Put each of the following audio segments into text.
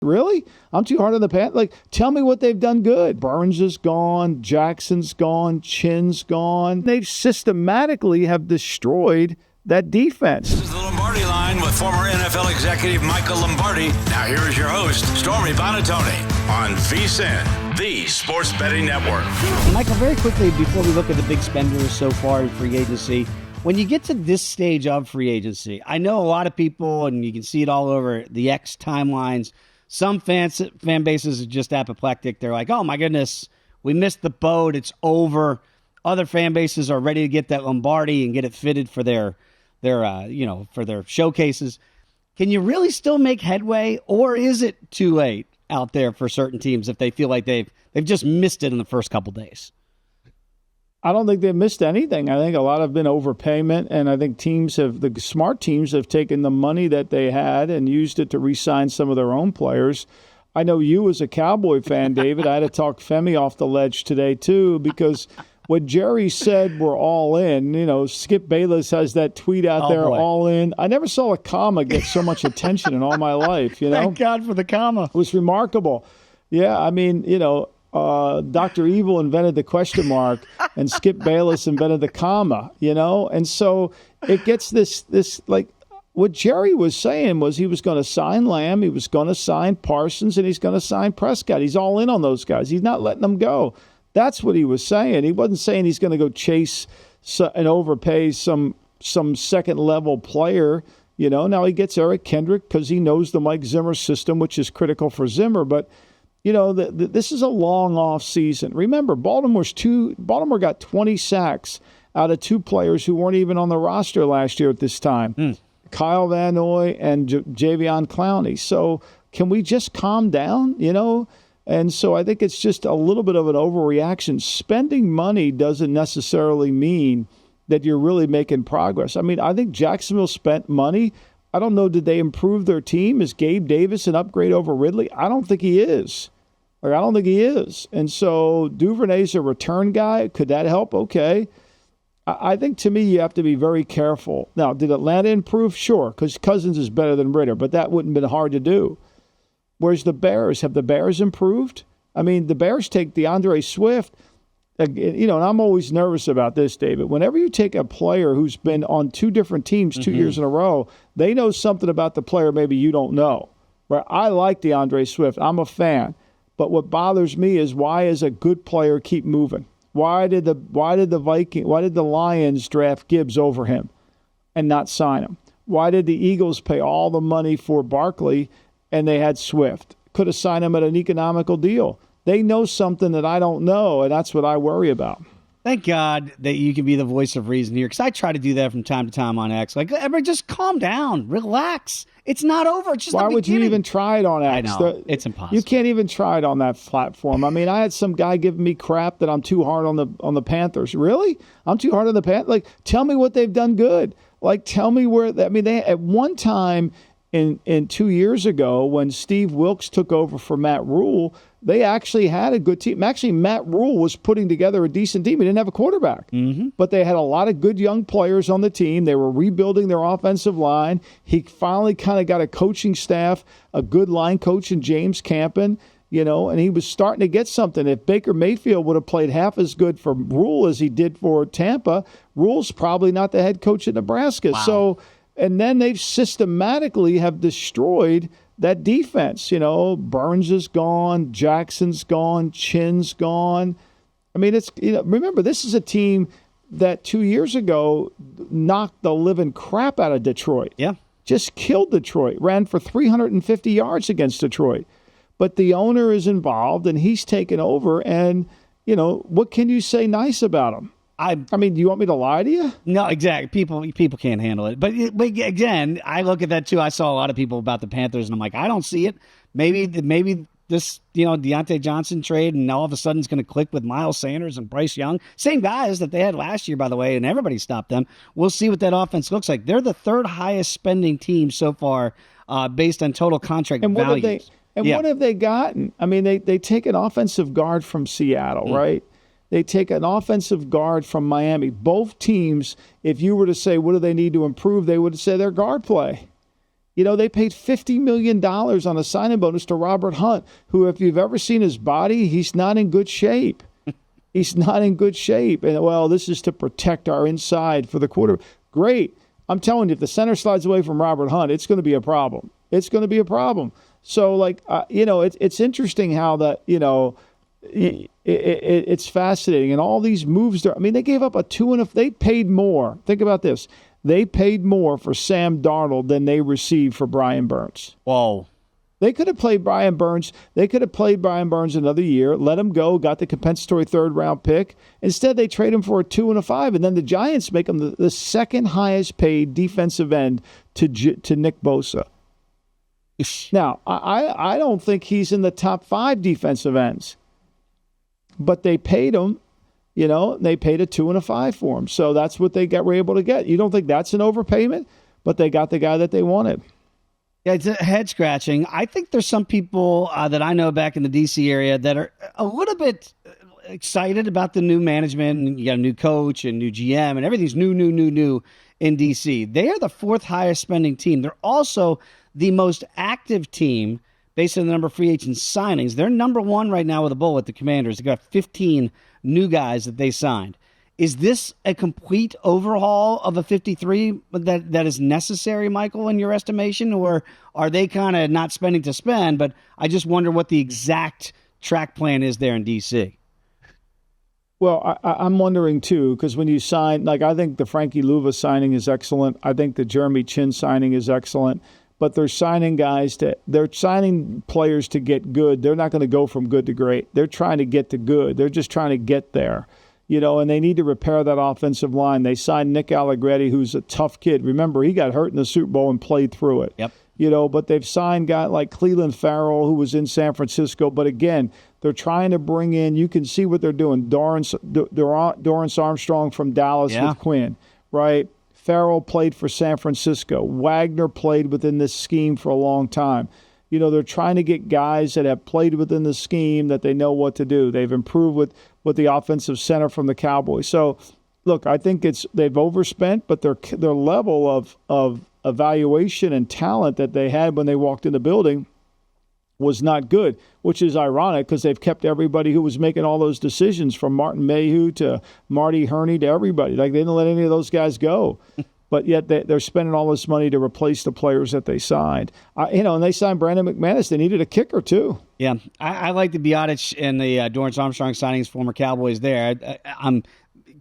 Really? I'm too hard on the Panthers. Like, tell me what they've done good. Burns is gone. Jackson's gone. Chin's gone. They systematically have destroyed that defense. This is the Lombardi Line with former NFL executive Michael Lombardi. Now here is your host, Stormy Bonatoni, on VSiN, the Sports Betting Network. Michael, very quickly, before we look at the big spenders so far in free agency, when you get to this stage of free agency, I know a lot of people, and you can see it all over the X timelines, some fan bases are just apoplectic. They're like, oh, my goodness, we missed the boat. It's over. Other fan bases are ready to get that Lombardi and get it fitted for their showcases. Can you really still make headway, or is it too late out there for certain teams if they feel like they've just missed it in the first couple days? I don't think they've missed anything. I think a lot have been overpayment, and I think the smart teams have taken the money that they had and used it to re-sign some of their own players. I know you as a Cowboy fan, David, I had to talk Femi off the ledge today too, because what Jerry said, we're all in. Skip Bayless has that tweet out there, boy. All in. I never saw a comma get so much attention in all my life. Thank God for the comma. It was remarkable. Yeah, I mean, Dr. Evil invented the question mark and Skip Bayless invented the comma, and so it gets this like what Jerry was saying was he was going to sign Lamb, he was going to sign Parsons, and he's going to sign Prescott. He's all in on those guys. He's not letting them go. That's what he was saying. He wasn't saying he's going to go chase and overpay some second level player. Now he gets Eric Kendrick because he knows the Mike Zimmer system, which is critical for Zimmer, but this is a long off season. Remember, Baltimore got 20 sacks out of two players who weren't even on the roster last year at this time, Kyle Van Noy and Jadeveon Clowney. So can we just calm down, And so I think it's just a little bit of an overreaction. Spending money doesn't necessarily mean that you're really making progress. I mean, I think Jacksonville spent money. I don't know, did they improve their team? Is Gabe Davis an upgrade over Ridley? I don't think he is. I don't think he is. And so Duvernay's a return guy. Could that help? Okay. I think, to me, you have to be very careful. Now, did Atlanta improve? Sure, because Cousins is better than Ritter, but that wouldn't have been hard to do. Whereas the Bears, have the Bears improved? I mean, the Bears take DeAndre Swift. And I'm always nervous about this, David. Whenever you take a player who's been on two different teams 2 years in a row, they know something about the player maybe you don't know. Right? I like DeAndre Swift. I'm a fan. But what bothers me is, why is a good player keep moving? Why did the Lions draft Gibbs over him and not sign him? Why did the Eagles pay all the money for Barkley and they had Swift? Could have signed him at an economical deal. They know something that I don't know, and that's what I worry about. Thank God that you can be the voice of reason here, because I try to do that from time to time on X. Like, everybody just calm down, relax. It's not over. It's just Why would you even try it on X? I know. It's impossible. You can't even try it on that platform. I mean, I had some guy giving me crap that I'm too hard on the Panthers. Really? I'm too hard on the Panthers? Like, tell me what they've done good. Like, tell me where – I mean, they at one time in 2 years ago when Steve Wilkes took over for Matt Rule – they actually had a good team. Actually, Matt Rule was putting together a decent team. He didn't have a quarterback. But they had a lot of good young players on the team. They were rebuilding their offensive line. He finally kind of got a coaching staff, a good line coach in James Campen, and he was starting to get something. If Baker Mayfield would have played half as good for Rule as he did for Tampa, Rule's probably not the head coach at Nebraska. Wow. So, and then they systematically have destroyed that defense. Burns is gone, Jackson's gone, Chin's gone. I mean, it's remember, this is a team that 2 years ago knocked the living crap out of Detroit. Yeah. Just killed Detroit, ran for 350 yards against Detroit. But the owner is involved, and he's taken over, and, what can you say nice about him? I mean, do you want me to lie to you? No, exactly. People can't handle it. But again, I look at that too. I saw a lot of people about the Panthers, and I'm like, I don't see it. Maybe this, Deontay Johnson trade, and all of a sudden it's going to click with Miles Sanders and Bryce Young. Same guys that they had last year, by the way, and everybody stopped them. We'll see what that offense looks like. They're the third highest spending team so far based on total contract values. What have they gotten? I mean, they take an offensive guard from Seattle, right? They take an offensive guard from Miami. Both teams, if you were to say, what do they need to improve, they would say their guard play. They paid $50 million on a signing bonus to Robert Hunt, who, if you've ever seen his body, he's not in good shape. He's not in good shape. And, well, this is to protect our inside for the quarter. Great. I'm telling you, if the center slides away from Robert Hunt, it's going to be a problem. It's going to be a problem. So, it's interesting how that, it's fascinating. And all these moves, they gave up they paid more. Think about this. They paid more for Sam Darnold than they received for Brian Burns. Whoa. They could have played Brian Burns. They could have played Brian Burns another year, let him go, got the compensatory third-round pick. Instead, they trade him for a 2 and a 5, and then the Giants make him the second highest-paid defensive end to Nick Bosa. Now, I don't think he's in the top 5 defensive ends, but they paid him. They paid a 2 and a 5 for him, so that's what were able to get. You don't think that's an overpayment? But they got the guy that they wanted. Yeah, it's a head scratching. I think there's some people that I know back in the D.C. area that are a little bit excited about the new management. And you got a new coach and new GM and everything's new in D.C. They are the 4th highest spending team. They're also the most active team based on the number of free agent signings. They're number 1 right now with a bullet, the Commanders. They got 15 new guys that they signed. Is this a complete overhaul of a 53 that is necessary, Michael, in your estimation? Or are they kind of not spending to spend, but I just wonder what the exact track plan is there in D.C.? Well, I'm wondering, too, because when you sign, I think the Frankie Luva signing is excellent. I think the Jeremy Chin signing is excellent. But they're signing they're signing players to get good. They're not going to go from good to great. They're trying to get to good. They're just trying to get there. And they need to repair that offensive line. They signed Nick Allegretti, who's a tough kid. Remember, he got hurt in the Super Bowl and played through it. Yep. But they've signed guys like Cleveland Farrell, who was in San Francisco. But again, they're trying to bring in, you can see what they're doing. Dorrance Armstrong from Dallas with Quinn, right? Farrell played for San Francisco. Wagner played within this scheme for a long time. They're trying to get guys that have played within the scheme that they know what to do. They've improved with the offensive center from the Cowboys. So, look, I think they've overspent, but their level of evaluation and talent that they had when they walked in the building was not good, which is ironic because they've kept everybody who was making all those decisions, from Martin Mayhew to Marty Herney to everybody. They didn't let any of those guys go. But yet they're spending all this money to replace the players that they signed. And they signed Brandon McManus. They needed a kicker, too. Yeah, I like the Biotic and the Dorrance Armstrong signings, former Cowboys there. I'm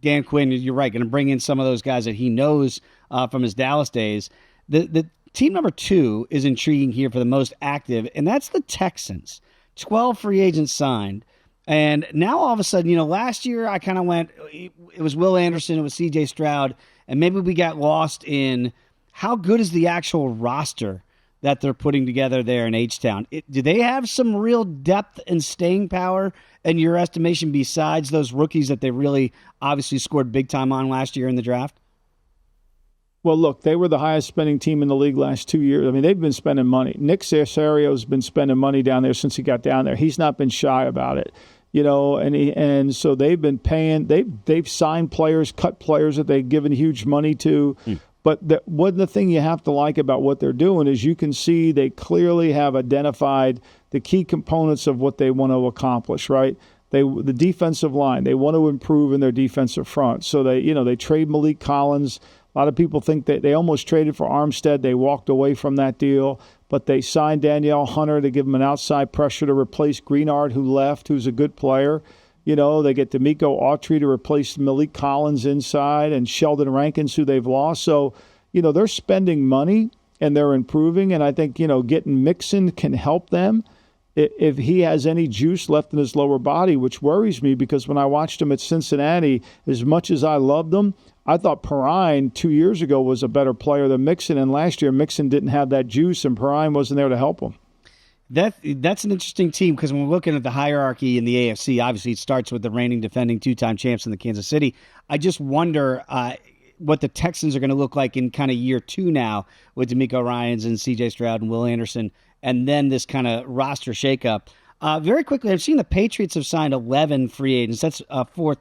Dan Quinn, you're right, going to bring in some of those guys that he knows from his Dallas days. The team number 2 is intriguing here for the most active, and that's the Texans. 12 free agents signed. And now all of a sudden, last year I kind of went, it was Will Anderson, it was C.J. Stroud, and maybe we got lost in how good is the actual roster that they're putting together there in H-Town. Do they have some real depth and staying power in your estimation besides those rookies that they really obviously scored big time on last year in the draft? Well, look, they were the highest spending team in the league last 2 years. They've been spending money. Nick Cesario's been spending money down there since he got down there. He's not been shy about it. And so they've been paying. They've signed players, cut players that they've given huge money to. But the thing you have to like about what they're doing is you can see they clearly have identified the key components of what they want to accomplish. Right? The defensive line. They want to improve in their defensive front. So they trade Malik Collins. A lot of people think that they almost traded for Armstead. They walked away from that deal. But they signed Danielle Hunter to give them an outside pressure to replace Greenard, who left, who's a good player. They get D'Amico Autry to replace Malik Collins inside and Sheldon Rankins, who they've lost. So, they're spending money and they're improving. And I think, getting Mixon can help them if he has any juice left in his lower body, which worries me because when I watched him at Cincinnati, as much as I loved him, I thought Perrine 2 years ago was a better player than Mixon, and last year Mixon didn't have that juice, and Perrine wasn't there to help him. That's an interesting team because when we're looking at the hierarchy in the AFC, obviously it starts with the reigning defending 2-time champs in the Kansas City. I just wonder what the Texans are going to look like in kind of year 2 now with D'Amico Ryans and C.J. Stroud and Will Anderson, and then this kind of roster shakeup. Very quickly, I've seen the Patriots have signed 11 free agents. That's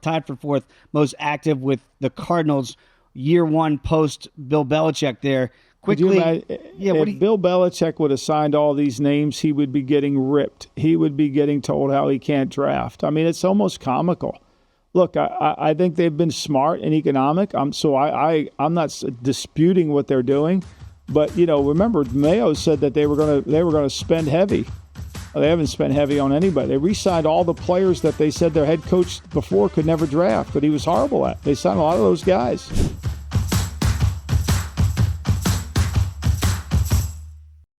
tied for 4th most active with the Cardinals year 1 post Bill Belichick there. quickly. If Bill Belichick would have signed all these names, he would be getting ripped. He would be getting told how he can't draft. I mean, it's almost comical. Look, I think they've been smart and economic. I'm not disputing what they're doing, but remember Mayo said that they were going to spend heavy. They haven't spent heavy on anybody. They re-signed all the players that they said their head coach before could never draft, but he was horrible at. They signed a lot of those guys.